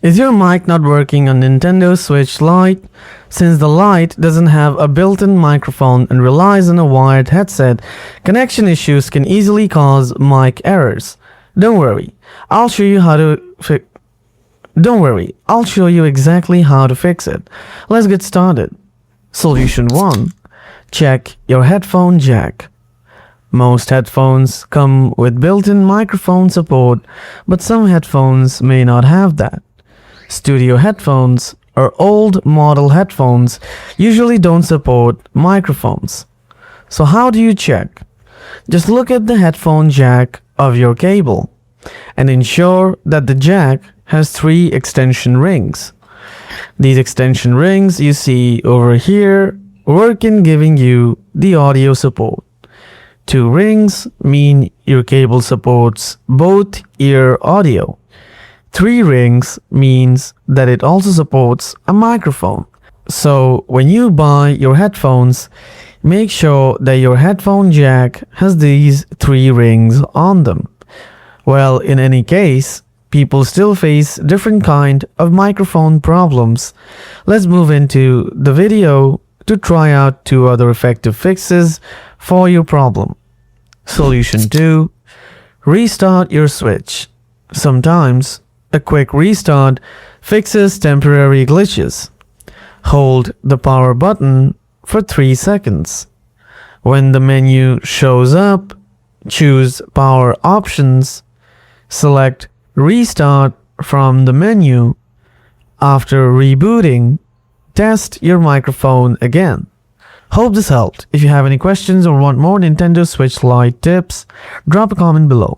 Is your mic not working on Nintendo Switch Lite? Since the Lite doesn't have a built-in microphone and relies on a wired headset, connection issues can easily cause mic errors. Don't worry, I'll show you exactly how to fix it. Let's get started. Solution 1. Check your headphone jack. Most headphones come with built-in microphone support, but some headphones may not have that. Studio headphones or old model headphones usually don't support microphones. So how do you check? Just look at the headphone jack of your cable and ensure that the jack has 3 extension rings. These extension rings you see over here work in giving you the audio support. 2 rings mean your cable supports both ear audio. 3 rings means that it also supports a microphone. So when you buy your headphones, make sure that your headphone jack has these 3 rings on them. Well, in any case, people still face different kind of microphone problems. Let's move into the video to try out 2 other effective fixes for your problem. Solution 2. Restart your switch. Sometimes a quick restart fixes temporary glitches. Hold the power button for 3 seconds. When the menu shows up, choose Power Options. Select Restart from the menu. After rebooting, test your microphone again. Hope this helped. If you have any questions or want more Nintendo Switch Lite tips, drop a comment below.